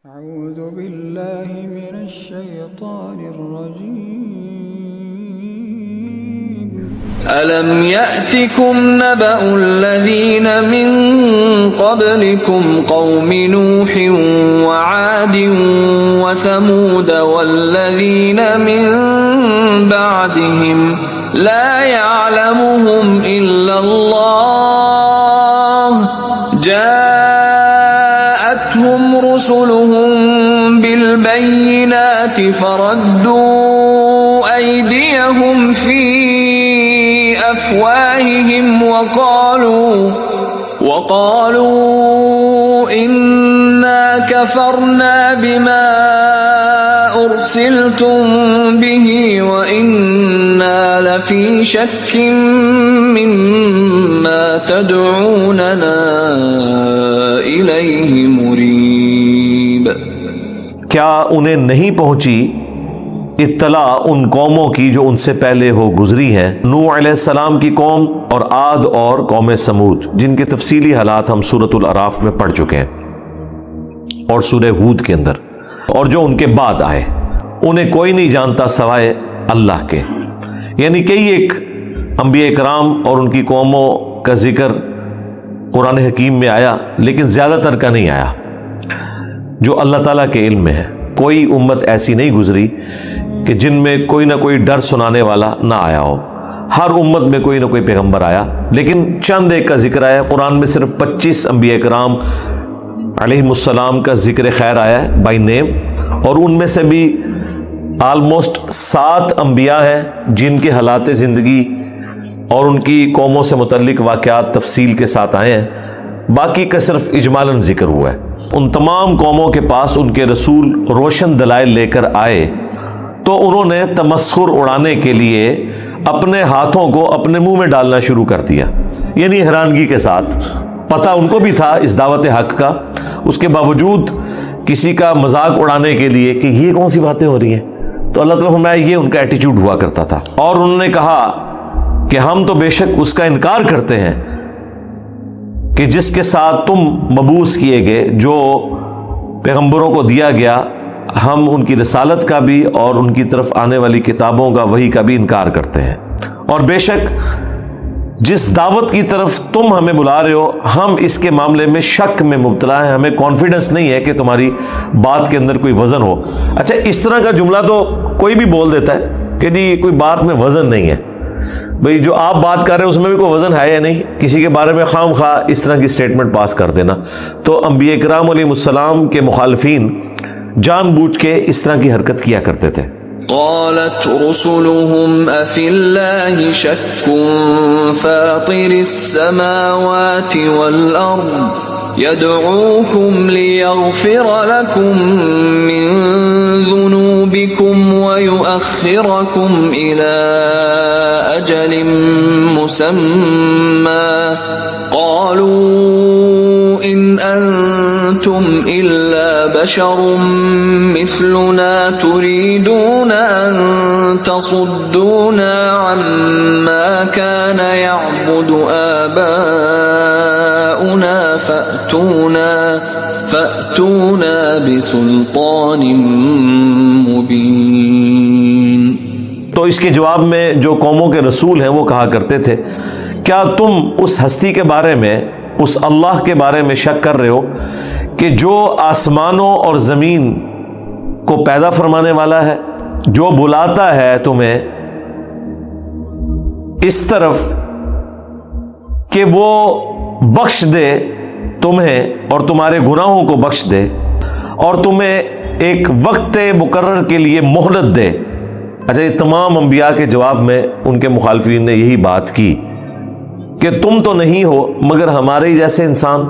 أعوذ بالله من الشيطان الرجيم. ألم يأتكم نبأ الذين من قبلكم قوم نوح وعاد وثمود والذين من بعدهم لا يعلمهم إلا الله جاءتهم رسلهم بالبينات فردوا أيديهم في أفواههم وقالوا إنا كفرنا بما أرسلتم به وإنا لفي شك مما تدعوننا إليه مريب۔ کیا انہیں نہیں پہنچی اطلاع ان قوموں کی جو ان سے پہلے ہو گزری ہیں، نوح علیہ السلام کی قوم اور عاد اور قوم سمود، جن کے تفصیلی حالات ہم سورۃ الاعراف میں پڑھ چکے ہیں اور سورہ ہود کے اندر، اور جو ان کے بعد آئے انہیں کوئی نہیں جانتا سوائے اللہ کے۔ یعنی کئی ایک انبیاء کرام اور ان کی قوموں کا ذکر قرآن حکیم میں آیا، لیکن زیادہ تر کا نہیں آیا جو اللہ تعالیٰ کے علم میں ہے۔ کوئی امت ایسی نہیں گزری کہ جن میں کوئی نہ کوئی ڈر سنانے والا نہ آیا ہو، ہر امت میں کوئی نہ کوئی پیغمبر آیا، لیکن چند ایک کا ذکر آیا۔ قرآن میں صرف 25 انبیاء کرام علیہم السلام کا ذکر خیر آیا ہے بائی نیم، اور ان میں سے بھی آلموسٹ 7 انبیاء ہیں جن کے حالات زندگی اور ان کی قوموں سے متعلق واقعات تفصیل کے ساتھ آئے ہیں، باقی کا صرف اجمالاً ذکر ہوا ہے۔ ان تمام قوموں کے پاس ان کے رسول روشن دلائل لے کر آئے تو انہوں نے تمسخر اڑانے کے لیے اپنے ہاتھوں کو اپنے منہ میں ڈالنا شروع کر دیا، یعنی حیرانگی کے ساتھ۔ پتہ ان کو بھی تھا اس دعوت حق کا، اس کے باوجود کسی کا مذاق اڑانے کے لیے کہ یہ کون سی باتیں ہو رہی ہیں، تو اللہ تعالیٰ فرمایا یہ ان کا ایٹیچیوڈ ہوا کرتا تھا۔ اور انہوں نے کہا کہ ہم تو بے شک اس کا انکار کرتے ہیں کہ جس کے ساتھ تم مبعوث کیے گئے، جو پیغمبروں کو دیا گیا، ہم ان کی رسالت کا بھی اور ان کی طرف آنے والی کتابوں کا وحی کا بھی انکار کرتے ہیں، اور بے شک جس دعوت کی طرف تم ہمیں بلا رہے ہو ہم اس کے معاملے میں شک میں مبتلا ہیں، ہمیں کانفیڈنس نہیں ہے کہ تمہاری بات کے اندر کوئی وزن ہو۔ اچھا، اس طرح کا جملہ تو کوئی بھی بول دیتا ہے کہ جی کوئی بات میں وزن نہیں ہے، بھئی جو آپ بات کر رہے ہیں اس میں بھی کوئی وزن ہے یا نہیں، کسی کے بارے میں خام خواہ اس طرح کی سٹیٹمنٹ پاس کر دینا۔ تو انبیاء کرام علیہ السلام کے مخالفین جان بوجھ کے اس طرح کی حرکت کیا کرتے تھے۔ قالت رسلهم أفي الله شك فاطر السماوات والأرض يدعوكم ليغفر لكم من ذنوبكم ويؤخركم إلى أجل مسمى قالوا إن أنتم إلا بشر مثلنا تريدون أن تصدونا عما كان يعبد آباؤنا فأتونا بسلطان مبين۔ تو اس کے جواب میں جو قوموں کے رسول ہیں وہ کہا کرتے تھے، کیا تم اس ہستی کے بارے میں، اس اللہ کے بارے میں شک کر رہے ہو کہ جو آسمانوں اور زمین کو پیدا فرمانے والا ہے، جو بلاتا ہے تمہیں اس طرف کہ وہ بخش دے تمہیں اور تمہارے گناہوں کو بخش دے اور تمہیں ایک وقت مقرر کے لیے مہلت دے۔ اچھا، یہ تمام انبیاء کے جواب میں ان کے مخالفین نے یہی بات کی کہ تم تو نہیں ہو مگر ہمارے ہی جیسے انسان۔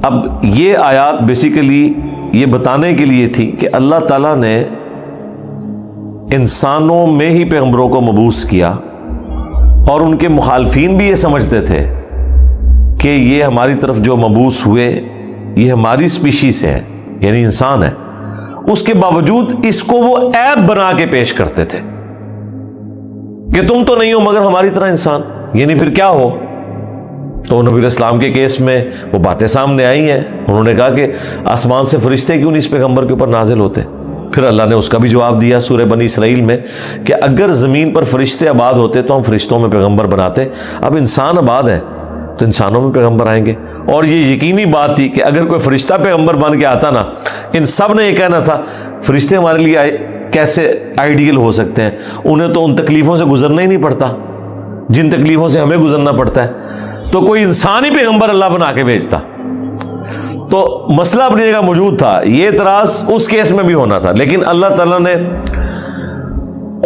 اب یہ آیات بیسیکلی یہ بتانے کے لیے تھی کہ اللہ تعالیٰ نے انسانوں میں ہی پیغمبروں کو مبعوث کیا، اور ان کے مخالفین بھی یہ سمجھتے تھے کہ یہ ہماری طرف جو مبعوث ہوئے یہ ہماری اسپیشیز ہے، یعنی انسان ہے، اس کے باوجود اس کو وہ عیب بنا کے پیش کرتے تھے کہ تم تو نہیں ہو مگر ہماری طرح انسان، یعنی پھر کیا ہو؟ تو نبی اسلام کے کیس میں وہ باتیں سامنے آئی ہیں، انہوں نے کہا کہ آسمان سے فرشتے کیوں نہیں اس پیغمبر کے اوپر نازل ہوتے؟ پھر اللہ نے اس کا بھی جواب دیا سورہ بنی اسرائیل میں کہ اگر زمین پر فرشتے آباد ہوتے تو ہم فرشتوں میں پیغمبر بناتے، اب انسان آباد ہے تو انسانوں میں پیغمبر آئیں گے۔ اور یہ یقینی بات تھی کہ اگر کوئی فرشتہ پیغمبر بن کے آتا نا، ان سب نے یہ کہنا تھا فرشتے ہمارے لیے کیسے آئیڈیل ہو سکتے ہیں، انہیں تو ان تکلیفوں سے گزرنا ہی نہیں پڑتا جن تکلیفوں سے ہمیں گزرنا پڑتا ہے، تو کوئی انسان ہی پیغمبر اللہ بنا کے بھیجتا۔ تو مسئلہ اپنی جگہ موجود تھا، یہ اعتراض اس کیس میں بھی ہونا تھا، لیکن اللہ تعالیٰ نے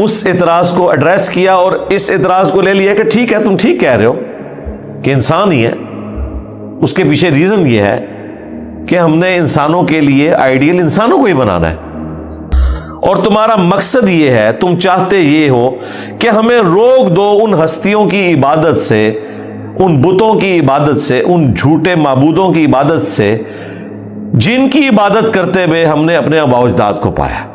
اس اعتراض کو ایڈریس کیا اور اس اعتراض کو لے لیا کہ ٹھیک ہے تم ٹھیک کہہ رہے ہو کہ انسان ہی ہے، اس کے پیچھے ریزن یہ ہے کہ ہم نے انسانوں کے لیے آئیڈیل انسانوں کو ہی بنانا ہے، اور تمہارا مقصد یہ ہے، تم چاہتے یہ ہو کہ ہمیں روک دو ان ہستیوں کی عبادت سے، ان بتوں کی عبادت سے، ان جھوٹے معبودوں کی عبادت سے جن کی عبادت کرتے ہوئے ہم نے اپنے آباء و اجداد کو پایا۔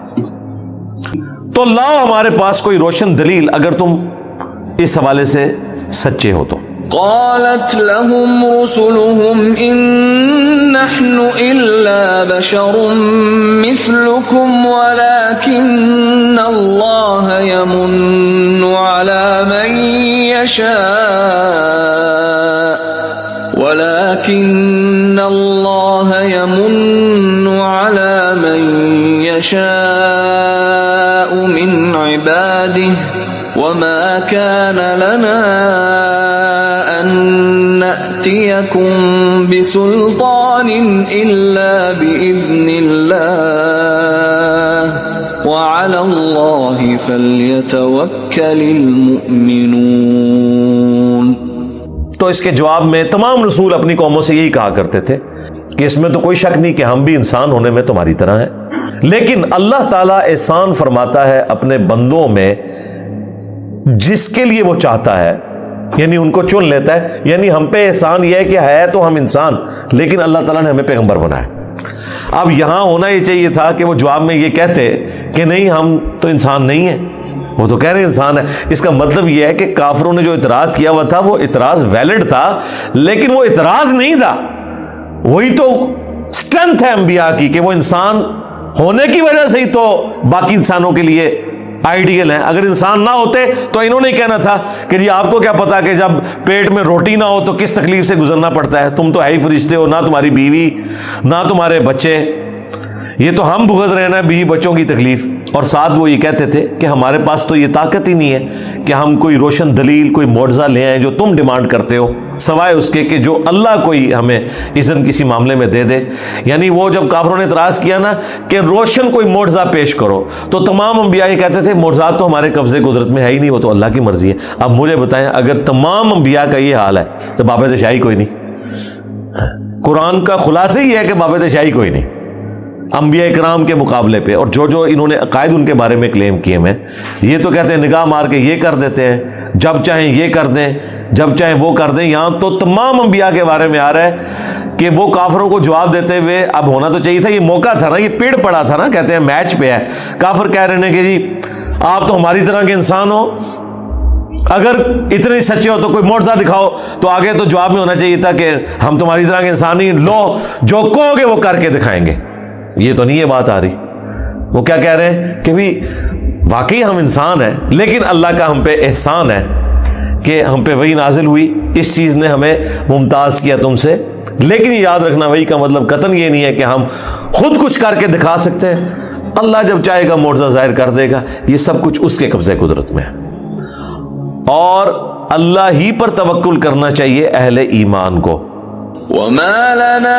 تو لاؤ ہمارے پاس کوئی روشن دلیل اگر تم اس حوالے سے سچے ہو تو۔ قالت لهم رسلهم إن نحن إلا بشر مثلكم ولكن الله يمن على من يشاء من عباده وما كان لنا أن نأتيكم بسلطان إلا بإذن الله وعلى الله فليتوكل المؤمنون۔ تو اس کے جواب میں تمام رسول اپنی قوموں سے یہی کہا کرتے تھے کہ اس میں تو کوئی شک نہیں کہ ہم بھی انسان ہونے میں تمہاری طرح ہیں، لیکن اللہ تعالیٰ احسان فرماتا ہے اپنے بندوں میں جس کے لیے وہ چاہتا ہے، یعنی ان کو چن لیتا ہے۔ یعنی ہم پہ احسان یہ ہے کہ ہے تو ہم انسان، لیکن اللہ تعالیٰ نے ہمیں پیغمبر بنایا۔ اب یہاں ہونا یہ چاہیے تھا کہ وہ جواب میں یہ کہتے کہ نہیں ہم تو انسان نہیں ہیں، وہ تو کہہ رہے انسان ہے۔ اس کا مطلب یہ ہے کہ کافروں نے جو اعتراض کیا ہوا تھا وہ اعتراض ویلڈ تھا، لیکن وہ اعتراض نہیں تھا، وہی تو اسٹرینتھ ہے انبیاء کی کہ وہ انسان ہونے کی وجہ سے ہی تو باقی انسانوں کے لیے آئیڈیل ہیں۔ اگر انسان نہ ہوتے تو انہوں نے کہنا تھا کہ جی آپ کو کیا پتا کہ جب پیٹ میں روٹی نہ ہو تو کس تکلیف سے گزرنا پڑتا ہے، تم تو ہے ہی فرشتے ہو، نہ تمہاری بیوی نہ تمہارے بچے، یہ تو ہم بھگت رہے ہیں بیوی بچوں کی تکلیف۔ اور ساتھ وہ یہ کہتے تھے کہ ہمارے پاس تو یہ طاقت ہی نہیں ہے کہ ہم کوئی روشن دلیل، کوئی معجزہ لے آئیں جو تم ڈیمانڈ کرتے ہو، سوائے اس کے کہ جو اللہ کوئی ہمیں اذن کسی معاملے میں دے دے۔ یعنی وہ جب کافروں نے اعتراض کیا نا کہ روشن کوئی معجزہ پیش کرو، تو تمام انبیاء یہ کہتے تھے معجزات تو ہمارے قبضے قدرت میں ہے ہی نہیں، وہ تو اللہ کی مرضی ہے۔ اب مجھے بتائیں اگر تمام انبیاء کا یہ حال ہے تو بابت شاہی کوئی نہیں۔ قرآن کا خلاصہ یہ ہے کہ بابت شاہی کوئی نہیں انبیاء کرام کے مقابلے پہ، اور جو انہوں نے عقائد ان کے بارے میں کلیم کیے ہیں، یہ تو کہتے ہیں نگاہ مار کے یہ کر دیتے ہیں، جب چاہیں یہ کر دیں، جب چاہیں وہ کر دیں۔ یہاں تو تمام انبیاء کے بارے میں آ رہا ہے کہ وہ کافروں کو جواب دیتے ہوئے، اب ہونا تو چاہیے تھا، یہ موقع تھا نا، یہ پیڑ پڑا تھا نا، کہتے ہیں میچ پہ ہے۔ کافر کہہ رہے ہیں کہ جی آپ تو ہماری طرح کے انسان ہو، اگر اتنے سچے ہو تو کوئی معجزہ دکھاؤ، تو آگے تو جواب میں ہونا چاہیے تھا کہ ہم تمہاری طرح کے انسان نہیں، لو جو کہو گے وہ کر کے دکھائیں گے۔ یہ تو نہیں یہ بات آ رہی۔ وہ کیا کہہ رہے ہیں کہ بھی واقعی ہم انسان ہیں، لیکن اللہ کا ہم پہ احسان ہے کہ ہم پہ وحی نازل ہوئی، اس چیز نے ہمیں ممتاز کیا تم سے۔ لیکن یاد رکھنا وحی کا مطلب قطعاً یہ نہیں ہے کہ ہم خود کچھ کر کے دکھا سکتے ہیں، اللہ جب چاہے گا معجزہ ظاہر کر دے گا، یہ سب کچھ اس کے قبضے قدرت میں ہے۔ اور اللہ ہی پر توکل کرنا چاہیے اہل ایمان کو۔ وما لنا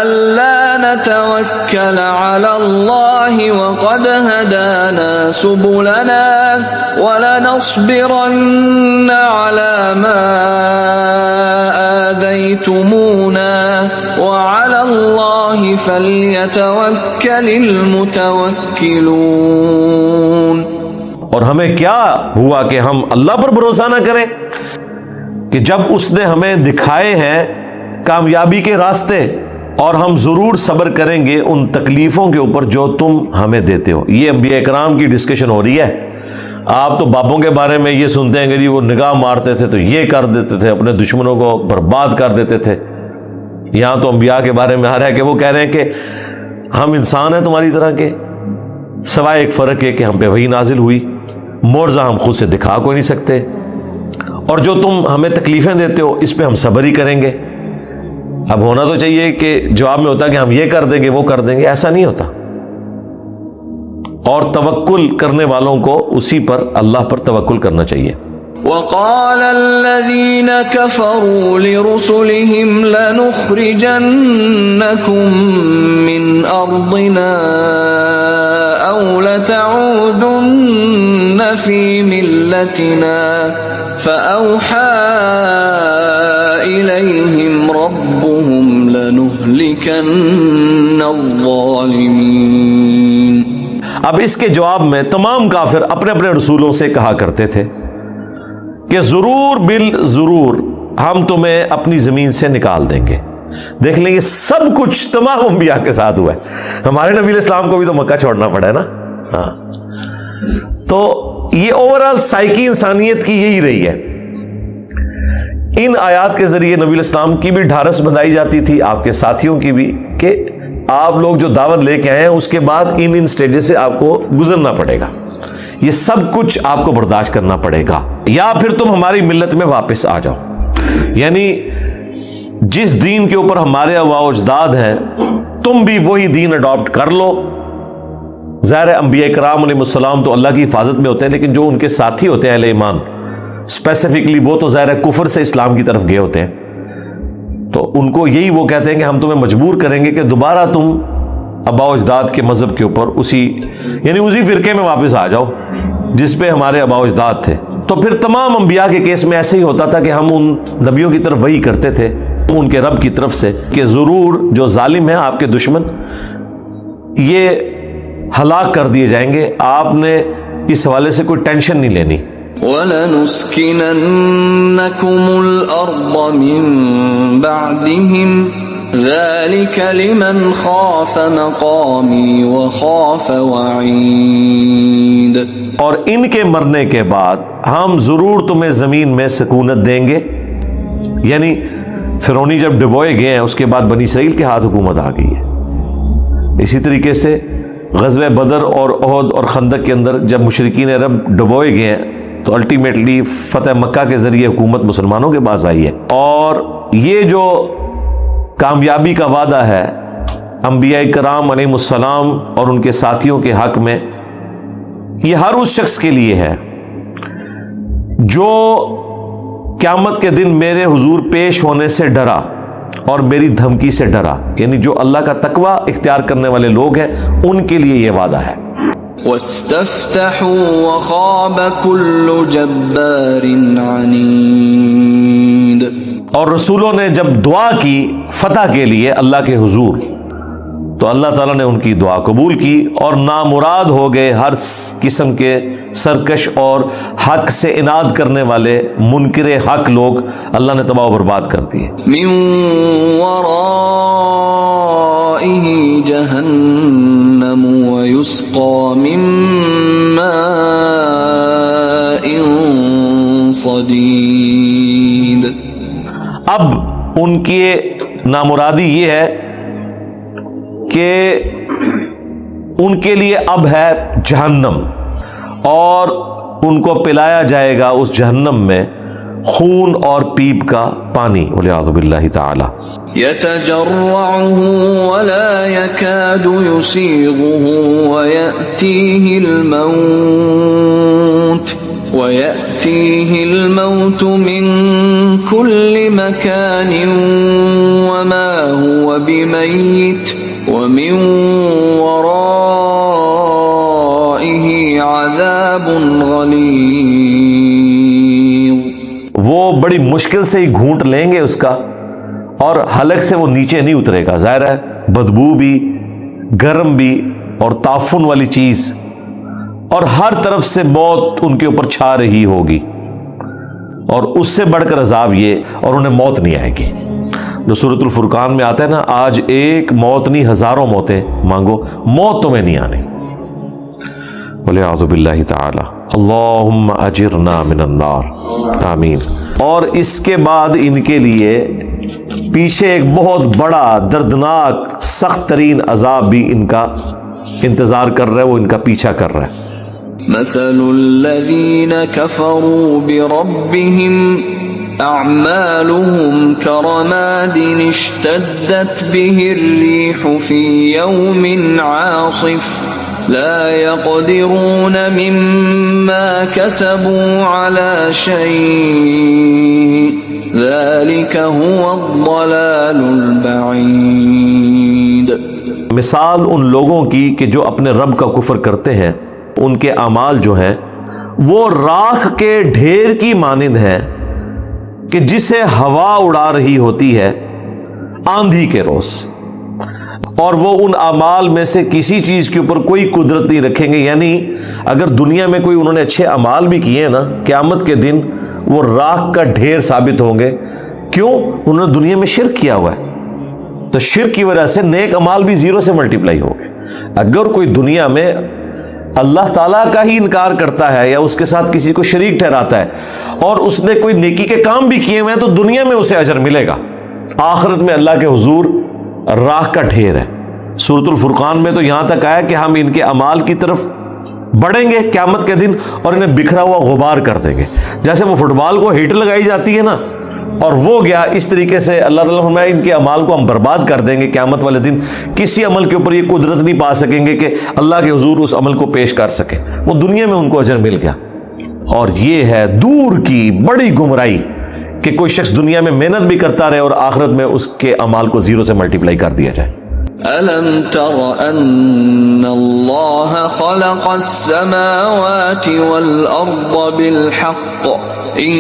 ألا نتوكل على الله وقد هدانا سبلنا ولنصبرن على ما آذيتمونا وعلى الله فليتوكل المتوكلون۔ اور ہمیں کیا ہوا کہ ہم اللہ پر بھروسہ نہ کریں کہ جب اس نے ہمیں دکھائے ہیں کامیابی کے راستے، اور ہم ضرور صبر کریں گے ان تکلیفوں کے اوپر جو تم ہمیں دیتے ہو۔ یہ انبیاء کرام کی ڈسکشن ہو رہی ہے، آپ تو باپوں کے بارے میں یہ سنتے ہیں کہ جی وہ نگاہ مارتے تھے تو یہ کر دیتے تھے، اپنے دشمنوں کو برباد کر دیتے تھے۔ یہاں تو انبیاء کے بارے میں آ رہا ہے کہ وہ کہہ رہے ہیں کہ ہم انسان ہیں تمہاری طرح کے، سوائے ایک فرق ہے کہ ہم پہ وحی نازل ہوئی، معجزہ ہم خود سے دکھا کوئی نہیں سکتے، اور جو تم ہمیں تکلیفیں دیتے ہو اس پہ ہم صبر ہی کریں گے۔ اب ہونا تو چاہیے کہ جواب میں ہوتا کہ ہم یہ کر دیں گے وہ کر دیں گے، ایسا نہیں ہوتا۔ اور توکل کرنے والوں کو اسی پر، اللہ پر توکل کرنا چاہیے۔ وقال الذين كفروا لرسلهم لنخرجنكم من أرضنا أو لتعودن في ملتنا فأوحى إليهم ربهم لنهلكن الظالمين۔ اب اس کے جواب میں تمام کافر اپنے اپنے رسولوں سے کہا کرتے تھے کہ ضرور بالضرور ہم تمہیں اپنی زمین سے نکال دیں گے۔ دیکھ لیں، یہ سب کچھ تمام انبیاء کے ساتھ ہوا ہے۔ ہمارے نبی علیہ السلام کو بھی تو مکہ چھوڑنا پڑا ہے نا۔ ہاں، تو یہ اوورآل سائیکی انسانیت کی یہی رہی ہے۔ ان آیات کے ذریعے نبی علیہ السلام کی بھی ڈھارس بندھائی جاتی تھی، آپ کے ساتھیوں کی بھی، کہ آپ لوگ جو دعوت لے کے آئے ہیں اس کے بعد ان سٹیجز سے آپ کو گزرنا پڑے گا، یہ سب کچھ آپ کو برداشت کرنا پڑے گا، یا پھر تم ہماری ملت میں واپس آ جاؤ۔ یعنی جس دین کے اوپر ہمارے آباء و اجداد ہیں تم بھی وہی دین اڈاپٹ کر لو۔ ظاہر ہے انبیاء کرام علیہ السلام تو اللہ کی حفاظت میں ہوتے ہیں، لیکن جو ان کے ساتھی ہوتے ہیں اہل ایمان اسپیسیفکلی، وہ تو ظاہر ہے کفر سے اسلام کی طرف گئے ہوتے ہیں، تو ان کو یہی وہ کہتے ہیں کہ ہم تمہیں مجبور کریں گے کہ دوبارہ تم آباء و اجداد کے مذہب کے اوپر اسی فرقے میں واپس آ جاؤ جس پہ ہمارے آباء و اجداد تھے۔ تو پھر تمام انبیاء کے کیس میں ایسے ہی ہوتا تھا کہ ہم ان نبیوں کی طرف وحی کرتے تھے ان کے رب کی طرف سے کہ ضرور جو ظالم ہیں آپ کے دشمن یہ ہلاک کر دیے جائیں گے، آپ نے اس حوالے سے کوئی ٹینشن نہیں لینی۔ وَلَنُسْكِنَنَّكُمُ الْأَرْضَ مِنْ بَعْدِهِمْ ذَلِكَ لِمَنْ خَافَ مَقَامِي وَخَافَ وَعِيدِ۔ اور ان کے مرنے کے بعد ہم ضرور تمہیں زمین میں سکونت دیں گے۔ یعنی فرعونی جب ڈبوئے گئے ہیں اس کے بعد بنی اسرائیل کے ہاتھ حکومت آ گئی ہے۔ اسی طریقے سے غزوہ بدر اور احد اور خندق کے اندر جب مشرکین عرب ڈبوئے گئے ہیں تو الٹیمیٹلی فتح مکہ کے ذریعے حکومت مسلمانوں کے پاس آئی ہے۔ اور یہ جو کامیابی کا وعدہ ہے انبیاء کرام علیہ السلام اور ان کے ساتھیوں کے حق میں، یہ ہر اس شخص کے لیے ہے جو قیامت کے دن میرے حضور پیش ہونے سے ڈرا اور میری دھمکی سے ڈرا، یعنی جو اللہ کا تقوی اختیار کرنے والے لوگ ہیں ان کے لیے یہ وعدہ ہے۔ وَاسْتَفْتَحُوا وَخَابَ كُلُّ جَبَّارٍ عَنِيدٍ۔ اور رسولوں نے جب دعا کی فتح کے لیے اللہ کے حضور تو اللہ تعالیٰ نے ان کی دعا قبول کی اور نامراد ہو گئے ہر قسم کے سرکش اور حق سے اناد کرنے والے منکر حق لوگ، اللہ نے تباہ و برباد کر دیے۔ مِن وَرَائِهِ جَهَنَّمُ وَيُسْقَى مِن مَّاءٍ صَدِيدٍ۔ اب ان کی نامرادی یہ ہے کہ ان کے لیے اب ہے جہنم، اور ان کو پلایا جائے گا اس جہنم میں خون اور پیپ کا پانی، والعیاذ باللہ تعالی۔ يتجرعه ولا يكاد يسيغه ويأتيه الموت من كل مكان وما هو بميت ومن ورائه عذاب غلیظ۔ وہ بڑی مشکل سے ہی گھونٹ لیں گے اس کا، اور حلق سے وہ نیچے نہیں اترے گا، ظاہر ہے بدبو بھی، گرم بھی اور تعفن والی چیز، اور ہر طرف سے موت ان کے اوپر چھا رہی ہوگی، اور اس سے بڑھ کر عذاب یہ، اور انہیں موت نہیں آئے گی۔ جو سورۃ الفرقان میں آتا ہے نا، آج ایک موت نہیں ہزاروں موتیں مانگو، موت تمہیں نہیں آنے، والعیاذ باللہ تعالی۔ اللہم اجرنا من النار، آمین۔ اور اس کے بعد ان کے لیے پیچھے ایک بہت بڑا دردناک سخت ترین عذاب بھی ان کا انتظار کر رہا ہے، وہ ان کا پیچھا کر رہا ہے۔ مثل الذين كفروا بربهم أعمالهم كرماد اشتدت به الريح في يوم عاصف لا يقدرون مما كسبوا على شيء ذلك هو الضلال البعيد۔ مثال ان لوگوں کی کہ جو اپنے رب کا کفر کرتے ہیں، ان کے اعمال جو ہیں وہ راکھ کے ڈھیر کی مانند ہیں کہ جسے ہوا اڑا رہی ہوتی ہے آندھی کے روز، اور وہ ان اعمال میں سے کسی چیز کے اوپر کوئی قدرت نہیں رکھیں گے۔ یعنی اگر دنیا میں کوئی انہوں نے اچھے اعمال بھی کیے ہیں نا، قیامت کے دن وہ راکھ کا ڈھیر ثابت ہوں گے۔ کیوں؟ انہوں نے دنیا میں شرک کیا ہوا ہے، تو شرک کی وجہ سے نیک اعمال بھی زیرو سے ملٹیپلائی ہو گئے۔ اگر کوئی دنیا میں اللہ تعالیٰ کا ہی انکار کرتا ہے یا اس کے ساتھ کسی کو شریک ٹھہراتا ہے اور اس نے کوئی نیکی کے کام بھی کیے ہوئے ہیں، تو دنیا میں اسے اجر ملے گا، آخرت میں اللہ کے حضور راکھ کا ڈھیر ہے۔ سورۃ الفرقان میں تو یہاں تک آیا کہ ہم ان کے اعمال کی طرف بڑھیں گے قیامت کے دن اور انہیں بکھرا ہوا غبار کر دیں گے، جیسے وہ فٹ بال کو ہیٹ لگائی جاتی ہے نا، اور وہ گیا، اس طریقے سے اللہ تعالیٰ نے فرمایا ان کے اعمال کو ہم برباد کر دیں گے قیامت والے دن۔ کسی عمل کے اوپر یہ قدرت نہیں پا سکیں گے کہ اللہ کے حضور اس عمل کو پیش کر سکے، وہ دنیا میں ان کو اجر مل گیا۔ اور یہ ہے دور کی بڑی گمراہی کہ کوئی شخص دنیا میں محنت بھی کرتا رہے اور آخرت میں اس کے اعمال کو زیرو سے ملٹیپلائی کر دیا جائے۔ أَلَمْ تَرَ أَنَّ اللَّهَ خَلَقَ السَّمَاوَاتِ وَالْأَرْضَ بِالْحَقِّ إِن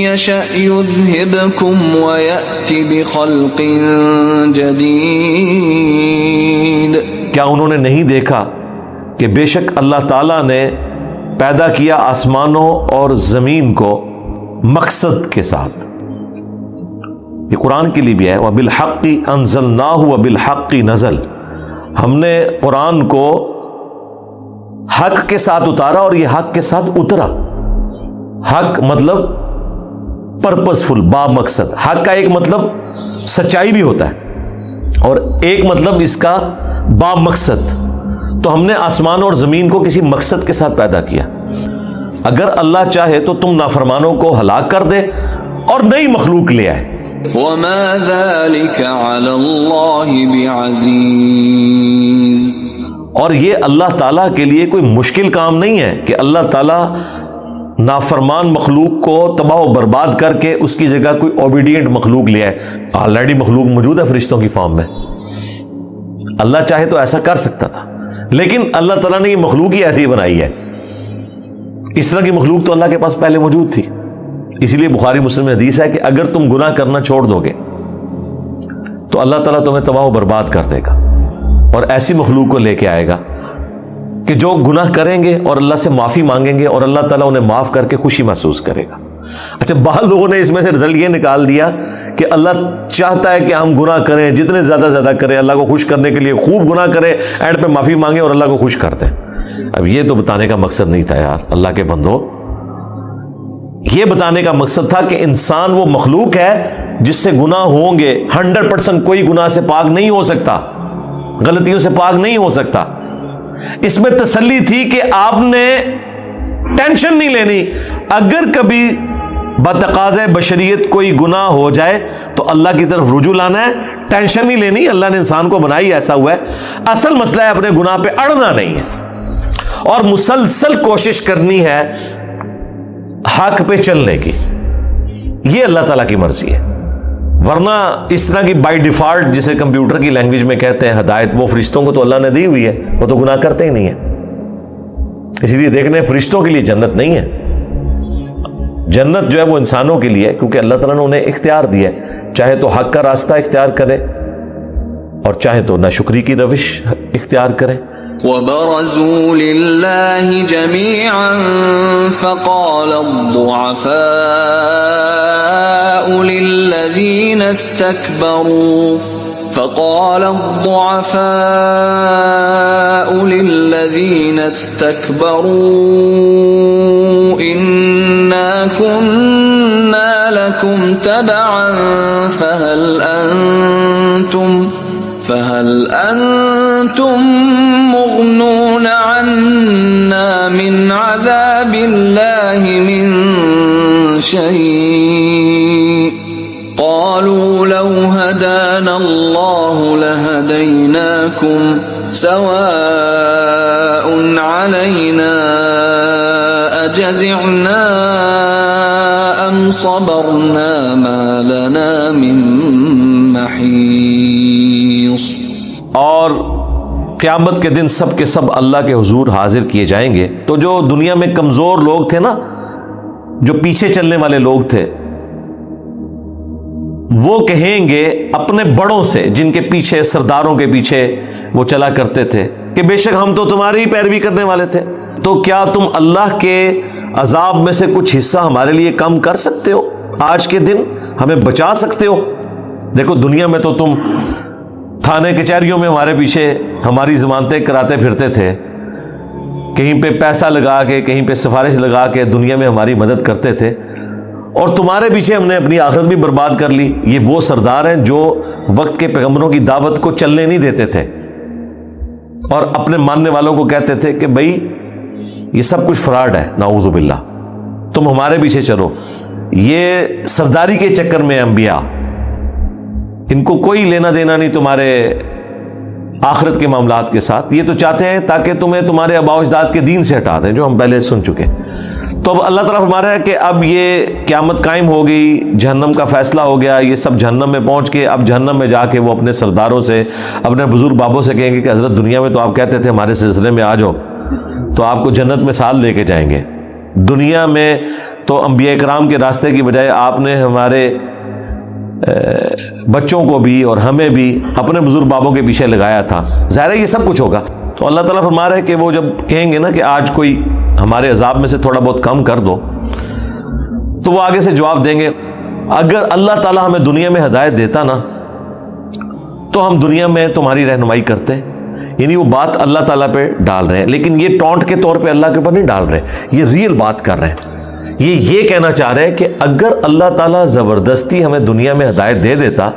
يَشَأْ يُذْهِبْكُمْ وَيَأْتِ بِخَلْقٍ جَدِيدٍ۔ کیا انہوں نے نہیں دیکھا کہ بے شک اللہ تعالیٰ نے پیدا کیا آسمانوں اور زمین کو مقصد کے ساتھ؟ یہ قرآن کے لیے بھی ہے، وَبِالْحَقِّ أَنزَلْنَاهُ وَبِالْحَقِّ نَزَلَ، ہم نے قرآن کو حق کے ساتھ اتارا اور یہ حق کے ساتھ اترا۔ حق مطلب پرپسفل، با مقصد۔ حق کا ایک مطلب سچائی بھی ہوتا ہے اور ایک مطلب اس کا با مقصد۔ تو ہم نے آسمان اور زمین کو کسی مقصد کے ساتھ پیدا کیا۔ اگر اللہ چاہے تو تم نافرمانوں کو ہلاک کر دے اور نئی مخلوق لے آئے۔ وَمَا ذَلِكَ عَلَى اللَّهِ بِعَزِيزٍ، اور یہ اللہ تعالیٰ کے لیے کوئی مشکل کام نہیں ہے کہ اللہ تعالیٰ نافرمان مخلوق کو تباہ و برباد کر کے اس کی جگہ کوئی اوبیڈینٹ مخلوق لے آئے۔ آلریڈی مخلوق موجود ہے فرشتوں کی فارم میں، اللہ چاہے تو ایسا کر سکتا تھا، لیکن اللہ تعالیٰ نے یہ مخلوق ہی ایسی بنائی ہے۔ اس طرح کی مخلوق تو اللہ کے پاس پہلے موجود تھی۔ اسی لیے بخاری مسلم میں حدیث ہے کہ اگر تم گناہ کرنا چھوڑ دو گے تو اللہ تعالیٰ تمہیں تباہ و برباد کر دے گا اور ایسی مخلوق کو لے کے آئے گا کہ جو گناہ کریں گے اور اللہ سے معافی مانگیں گے اور اللہ تعالیٰ انہیں معاف کر کے خوشی محسوس کرے گا۔ اچھا، بعض لوگوں نے اس میں سے رزلٹ یہ نکال دیا کہ اللہ چاہتا ہے کہ ہم گناہ کریں، جتنے زیادہ کریں، اللہ کو خوش کرنے کے لیے خوب گناہ کریں، اینڈ پہ معافی مانگیں اور اللہ کو خوش کر دیں۔ اب یہ تو بتانے کا مقصد نہیں تھا یار اللہ کے بندو، یہ بتانے کا مقصد تھا کہ انسان وہ مخلوق ہے جس سے گناہ ہوں گے، 100% کوئی گناہ سے پاک نہیں ہو سکتا، غلطیوں سے پاک نہیں ہو سکتا۔ اس میں تسلی تھی کہ آپ نے ٹینشن نہیں لینی، اگر کبھی بتقاضۂ بشریت کوئی گناہ ہو جائے تو اللہ کی طرف رجوع لانا ہے، ٹینشن نہیں لینی، اللہ نے انسان کو بنائی ایسا ہوا ہے۔ اصل مسئلہ ہے اپنے گناہ پہ اڑنا نہیں ہے اور مسلسل کوشش کرنی ہے حق پہ چلنے کی، یہ اللہ تعالیٰ کی مرضی ہے۔ ورنہ اس طرح کی بائی ڈیفالٹ جسے کمپیوٹر کی لینگویج میں کہتے ہیں ہدایت، وہ فرشتوں کو تو اللہ نے دی ہوئی ہے، وہ تو گناہ کرتے ہی نہیں ہیں۔ اسی لیے دیکھنے فرشتوں کے لیے جنت نہیں ہے، جنت جو ہے وہ انسانوں کے لیے ہے، کیونکہ اللہ تعالیٰ نے انہیں اختیار دیا ہے، چاہے تو حق کا راستہ اختیار کرے اور چاہے تو ناشکری کی روش اختیار کرے۔ وَبَرَزُوا لِلَّهِ جَمِيعًا فَقَالَ الضُّعَفَاءُ لِلَّذِينَ اسْتَكْبَرُوا للذين استكبروا إنا كنا لكم تبعا فهل أنتم مغنون عنا من عذاب الله من شيء قالوا لو هدانا الله لهديناكم سواء علينا أجزعنا أم صبرنا ما لنا من محيص. اور قیامت کے دن سب کے سب اللہ کے حضور حاضر کیے جائیں گے. تو جو دنیا میں کمزور لوگ تھے نا، جو پیچھے چلنے والے لوگ تھے، وہ کہیں گے اپنے بڑوں سے، جن کے پیچھے، سرداروں کے پیچھے وہ چلا کرتے تھے، کہ بے شک ہم تو تمہاری ہی پیروی کرنے والے تھے، تو کیا تم اللہ کے عذاب میں سے کچھ حصہ ہمارے لیے کم کر سکتے ہو؟ آج کے دن ہمیں بچا سکتے ہو؟ دیکھو دنیا میں تو تم تھانے کچہریوں میں ہمارے پیچھے ہماری ضمانتیں کراتے پھرتے تھے، کہیں پہ پیسہ لگا کے، کہیں پہ سفارش لگا کے دنیا میں ہماری مدد کرتے تھے، اور تمہارے پیچھے ہم نے اپنی آخرت بھی برباد کر لی. یہ وہ سردار ہیں جو وقت کے پیغمبروں کی دعوت کو چلنے نہیں دیتے تھے اور اپنے ماننے والوں کو کہتے تھے کہ بھائی یہ سب کچھ فراڈ ہے، نعوذ باللہ، تم ہمارے پیچھے چلو. یہ سرداری کے چکر میں انبیاء، ان کو کوئی لینا دینا نہیں تمہارے آخرت کے معاملات کے ساتھ. یہ تو چاہتے ہیں تاکہ تمہیں تمہارے آباء و اجداد کے دین سے ہٹا دیں، جو ہم پہلے سن چکے. تو اب اللہ تعالیٰ فرما رہا ہے کہ اب یہ قیامت قائم ہو گئی، جہنم کا فیصلہ ہو گیا، یہ سب جہنم میں پہنچ کے اب جہنم میں جا کے وہ اپنے سرداروں سے، اپنے بزرگ بابوں سے کہیں گے کہ حضرت دنیا میں تو آپ کہتے تھے ہمارے سلسلے میں آ جاؤ تو آپ کو جنت میں ساتھ لے کے جائیں گے. دنیا میں تو انبیاء کرام کے راستے کی بجائے آپ نے ہمارے بچوں کو بھی اور ہمیں بھی اپنے بزرگ بابوں کے پیچھے لگایا تھا. ظاہر ہے یہ سب کچھ ہوگا. تو اللہ تعالیٰ فرما رہا ہے کہ وہ جب کہیں گے نا کہ آج کوئی ہمارے عذاب میں سے تھوڑا بہت کم کر دو، تو وہ آگے سے جواب دیں گے اگر اللہ تعالیٰ ہمیں دنیا میں ہدایت دیتا نا تو ہم دنیا میں تمہاری رہنمائی کرتے. یعنی وہ بات اللہ تعالیٰ پہ ڈال رہے ہیں، لیکن یہ ٹونٹ کے طور پہ اللہ کے اوپر نہیں ڈال رہے، یہ ریئل بات کر رہے ہیں. یہ کہنا چاہ رہے ہیں کہ اگر اللہ تعالیٰ زبردستی ہمیں دنیا میں ہدایت دے دیتا،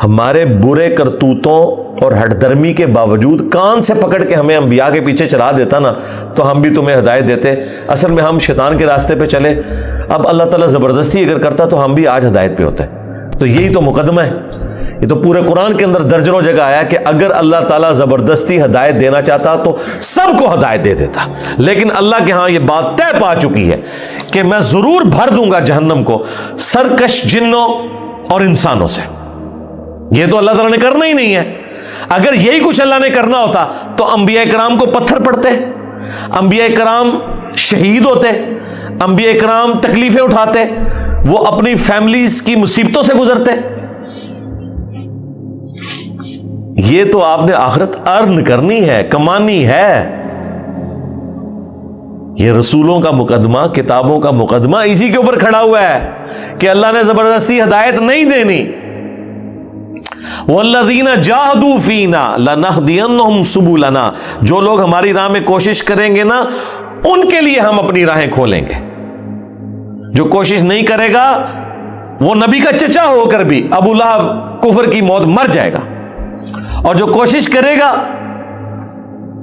ہمارے برے کرتوتوں اور ہٹ درمی کے باوجود کان سے پکڑ کے ہمیں انبیاء کے پیچھے چلا دیتا نا، تو ہم بھی تمہیں ہدایت دیتے. اصل میں ہم شیطان کے راستے پہ چلے، اب اللہ تعالیٰ زبردستی اگر کرتا تو ہم بھی آج ہدایت پہ ہوتے. تو یہی تو مقدمہ ہے. یہ تو پورے قرآن کے اندر درجنوں جگہ آیا کہ اگر اللہ تعالیٰ زبردستی ہدایت دینا چاہتا تو سب کو ہدایت دے دیتا، لیکن اللہ کے ہاں یہ بات طے پا چکی ہے کہ میں ضرور بھر دوں گا جہنم کو سرکش جنوں اور انسانوں سے. یہ تو اللہ تعالیٰ نے کرنا ہی نہیں ہے. اگر یہی کچھ اللہ نے کرنا ہوتا تو انبیاء کرام کو پتھر پڑتے، انبیاء کرام شہید ہوتے، انبیاء کرام تکلیفیں اٹھاتے، وہ اپنی فیملیز کی مصیبتوں سے گزرتے. یہ تو آپ نے آخرت ارن کرنی ہے، کمانی ہے. یہ رسولوں کا مقدمہ، کتابوں کا مقدمہ اسی کے اوپر کھڑا ہوا ہے کہ اللہ نے زبردستی ہدایت نہیں دینی. وَالَّذِينَ جَاهَدُوا فِينَا لَنَهْدِيَنَّهُمْ سُبُلَنَا، جو لوگ ہماری راہ میں کوشش کریں گے نا ان کے لیے ہم اپنی راہیں کھولیں گے. جو کوشش نہیں کرے گا وہ نبی کا چچا ہو کر بھی ابو لہب کفر کی موت مر جائے گا، اور جو کوشش کرے گا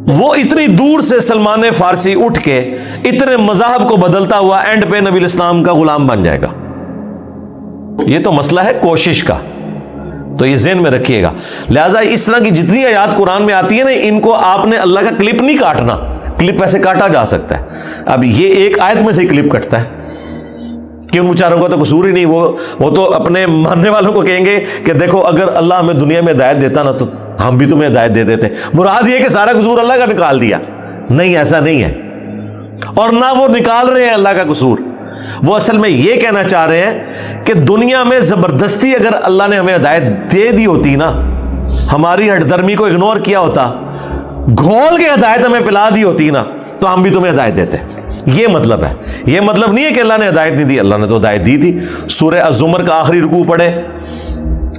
وہ اتنی دور سے سلمان فارسی اٹھ کے اتنے مذاہب کو بدلتا ہوا اینڈ پہ نبی الاسلام کا غلام بن جائے گا. یہ تو مسئلہ ہے کوشش کا، تو یہ ذہن میں رکھیے گا. لہٰذا اس طرح کی جتنی آیات قرآن میں آتی ہے نا، ان کو آپ نے اللہ کا کلپ نہیں کاٹنا. کلپ ویسے کاٹا جا سکتا ہے، اب یہ ایک آیت میں سے کلپ کٹتا ہے کہ ان بیچاروں کا تو قصور ہی نہیں. وہ تو اپنے ماننے والوں کو کہیں گے کہ دیکھو اگر اللہ ہمیں دنیا میں ہدایت دیتا نا تو ہم بھی تمہیں ہدایت دے دیتے. مراد یہ کہ سارا قصور اللہ کا نکال دیا. نہیں، ایسا نہیں ہے، اور نہ وہ نکال رہے ہیں اللہ کا قصور. وہ اصل میں یہ کہنا چاہ رہے ہیں کہ دنیا میں زبردستی اگر اللہ نے ہمیں ہدایت دے دی ہوتی نا، ہماری ہٹ درمی کو اگنور کیا ہوتا، گھول کے ہدایت ہمیں پلا دی ہوتی نا، تو ہم بھی تمہیں ہدایت دیتے. یہ مطلب ہے. یہ مطلب نہیں ہے کہ اللہ نے ہدایت نہیں دی، اللہ نے تو ہدایت دی تھی. سورہ الزمر کا آخری رکوع پڑھے،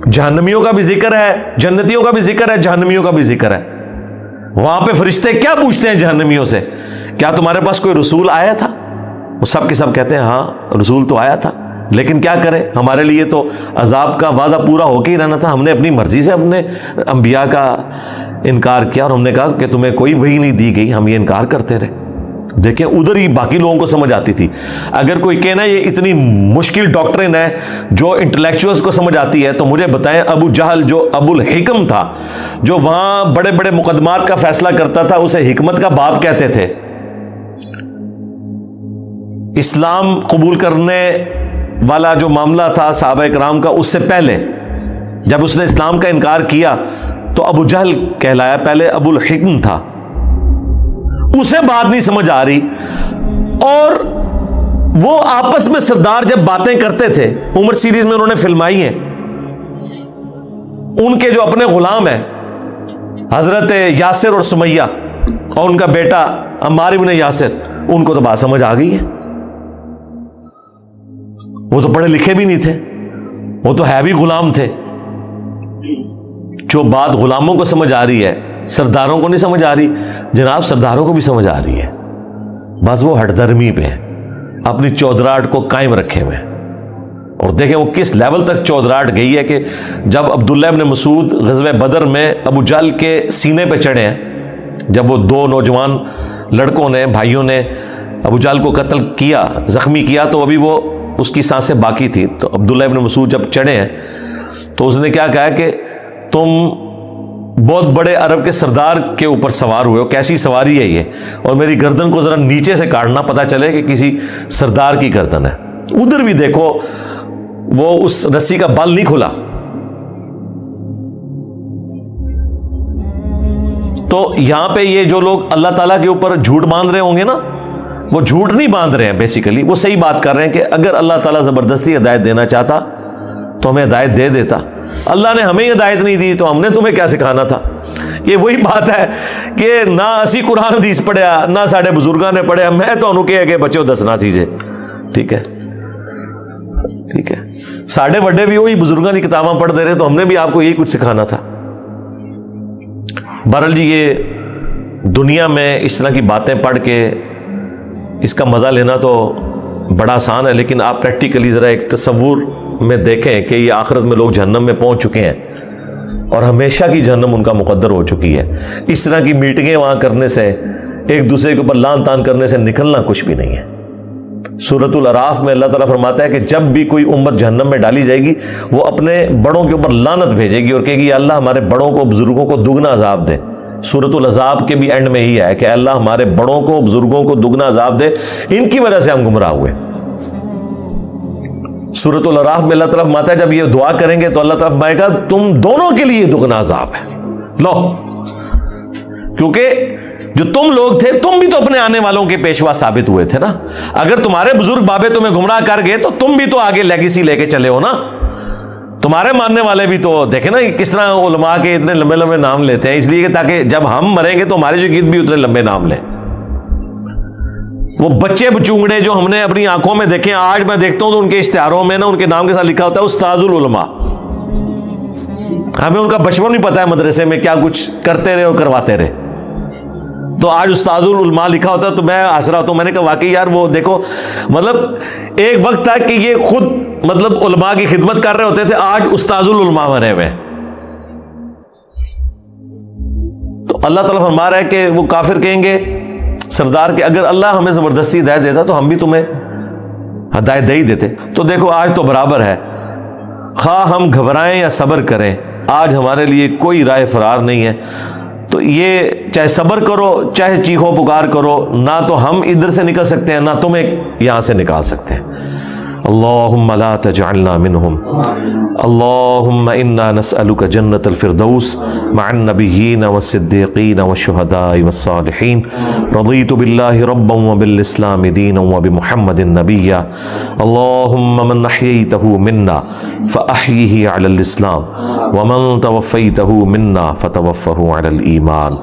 جہنمیوں کا بھی ذکر ہے، جنتیوں کا بھی ذکر ہے، جہنمیوں کا بھی ذکر ہے. وہاں پہ فرشتے کیا پوچھتے ہیں جہنمیوں سے؟ کیا تمہارے پاس کوئی رسول آیا تھا؟ وہ سب کے سب کہتے ہیں ہاں رسول تو آیا تھا، لیکن کیا کریں، ہمارے لیے تو عذاب کا وعدہ پورا ہو کے ہی رہنا تھا، ہم نے اپنی مرضی سے اپنے انبیاء کا انکار کیا اور ہم نے کہا کہ تمہیں کوئی وحی نہیں دی گئی، ہم یہ انکار کرتے رہے۔ دیکھیں ادھر ہی باقی لوگوں کو سمجھ آتی تھی۔ اگر کوئی کہنا یہ اتنی مشکل ڈاکٹرن ہے جو انٹلیکچوئلز کو سمجھ آتی ہے، تو مجھے بتائیں ابو جہل جو ابو الحکم تھا، جو وہاں بڑے بڑے مقدمات کا فیصلہ کرتا تھا، اسے حکمت کا باپ کہتے تھے۔ اسلام قبول کرنے والا جو معاملہ تھا صحابہ کرام کا، اس سے پہلے جب اس نے اسلام کا انکار کیا تو ابو جہل کہلایا، پہلے ابو الحکم تھا۔ اسے بات نہیں سمجھ آ رہی، اور وہ آپس میں سردار جب باتیں کرتے تھے، عمر سیریز میں انہوں نے فلمائی ہیں، ان کے جو اپنے غلام ہیں حضرت یاسر اور سمیہ اور ان کا بیٹا عمار بن یاسر، ان کو تو بات سمجھ آ گئی ہے، وہ تو پڑھے لکھے بھی نہیں تھے، وہ تو ہے بھی غلام تھے۔ جو بات غلاموں کو سمجھ آ رہی ہے سرداروں کو نہیں سمجھ آ رہی، جناب سرداروں کو بھی سمجھ آ رہی ہے، بس وہ ہٹ درمی پہ اپنی چودراہٹ کو قائم رکھے ہوئے۔ اور دیکھیں وہ کس لیول تک چودراہٹ گئی ہے کہ جب عبداللہ ابن مسعود غزوہ بدر میں ابو جہل کے سینے پہ چڑھے ہیں، جب وہ دو نوجوان لڑکوں نے بھائیوں نے ابو جہل کو قتل کیا، زخمی کیا، تو ابھی وہ اس کی سانسیں باقی تھی، تو عبداللہ ابن مسعود جب چڑھے ہیں تو اس نے کیا کہا کہ تم بہت بڑے عرب کے سردار کے اوپر سوار ہوئے ہو، کیسی سواری ہے یہ، اور میری گردن کو ذرا نیچے سے کاٹنا، پتہ چلے کہ کسی سردار کی گردن ہے۔ ادھر بھی دیکھو وہ اس رسی کا بل نہیں کھلا۔ تو یہاں پہ یہ جو لوگ اللہ تعالیٰ کے اوپر جھوٹ باندھ رہے ہوں گے نا، وہ جھوٹ نہیں باندھ رہے ہیں، بیسیکلی وہ صحیح بات کر رہے ہیں کہ اگر اللہ تعالیٰ زبردستی ہدایت دینا چاہتا تو ہمیں ہدایت دے دیتا، اللہ نے ہمیں ہدایت نہیں دی تو ہم نے تمہیں کیا سکھانا تھا۔ یہ وہی بات ہے کہ نہ اسی قرآن حدیث پڑھیا، نہ ساڑھے بزرگاں نے پڑھیا، میں تو انہوں کہ بچوں دسنا سیجے، ٹھیک ہے ٹھیک ہے، ساڑھے وڈے بھی وہی بزرگاں کی کتاباں پڑھ دے رہے، تو ہم نے بھی آپ کو یہی کچھ سکھانا تھا۔ بہرحال جی یہ دنیا میں اس طرح کی باتیں پڑھ کے اس کا مزہ لینا تو بڑا آسان ہے، لیکن آپ پریکٹیکلی ذرا ایک تصور میں دیکھیں کہ یہ آخرت میں لوگ جہنم میں پہنچ چکے ہیں اور ہمیشہ کی جہنم ان کا مقدر ہو چکی ہے۔ اس طرح کی میٹنگیں وہاں کرنے سے، ایک دوسرے کے اوپر لان تان کرنے سے نکلنا کچھ بھی نہیں ہے۔ سورۃ الاعراف میں اللہ تعالیٰ فرماتا ہے کہ جب بھی کوئی امت جہنم میں ڈالی جائے گی، وہ اپنے بڑوں کے اوپر لعنت بھیجے گی اور کہے گی اللہ ہمارے بڑوں کو، بزرگوں کو دگنا عذاب دے۔ سورۃ الاحزاب کے بھی اینڈ میں ہی ہے کہ اللہ ہمارے بڑوں کو، بزرگوں کو دگنا عذاب دے، ان کی وجہ سے ہم گمراہ ہوئے۔ سورۃ الاعراف میں اللہ تعالیٰ فرماتا ہے جب یہ دعا کریں گے تو اللہ تعالیٰ فرمائے گا تم دونوں کے لیے دگنا عذاب ہے، لو، کیونکہ جو تم لوگ تھے تم بھی تو اپنے آنے والوں کے پیشوا ثابت ہوئے تھے نا۔ اگر تمہارے بزرگ بابے تمہیں گمراہ کر گئے تو تم بھی تو آگے لیگیسی لے کے چلے ہو نا۔ تمہارے ماننے والے بھی تو دیکھیں نا کس طرح علماء کے اتنے لمبے لمبے نام لیتے ہیں، اس لیے کہ تاکہ جب ہم مریں گے تو ہمارے شاگرد بھی اتنے لمبے نام لیں۔ وہ بچے بچونگڑے جو ہم نے اپنی آنکھوں میں دیکھے، آج میں دیکھتا ہوں تو ان کے اشتہاروں میں نا ان کے نام کے ساتھ لکھا ہوتا ہے استاذ العلماء۔ ہمیں ان کا بچپن بھی پتا ہے مدرسے میں کیا کچھ کرتے رہے اور کرواتے رہے، تو آج استاذ العلماء لکھا ہوتا ہے تو میں ہنس رہا ہوتا ہوں، میں نے کہا واقعی یار وہ دیکھو، مطلب ایک وقت تھا کہ یہ خود مطلب علماء کی خدمت کر رہے ہوتے تھے، آج استاذ العلماء بنے ہوئے۔ تو اللہ تعالیٰ فرما رہا ہے کہ وہ کافر کہیں گے سردار کہ اگر اللہ ہمیں زبردستی ہدایت دیتا تو ہم بھی تمہیں ہدایت دے ہی دیتے۔ تو دیکھو آج تو برابر ہے، خواہ ہم گھبرائیں یا صبر کریں، آج ہمارے لیے کوئی رائے فرار نہیں ہے۔ تو یہ چاہے صبر کرو چاہے چیخو پکار کرو، نہ تو ہم ادھر سے نکل سکتے ہیں نہ تمہیں یہاں سے نکال سکتے ہیں۔ اللہم لا تجعلنا منہم، اللہم انا نسألک جنت الفردوس مع النبیین والصدیقین والشہداء والصالحین، رضیت باللہ ربا وبالاسلام دینا وبمحمد نبیا، اللہم من احییتہ منا فاحیہ علی الاسلام ومن توفیتہ منا فتوفہ علی الایمان۔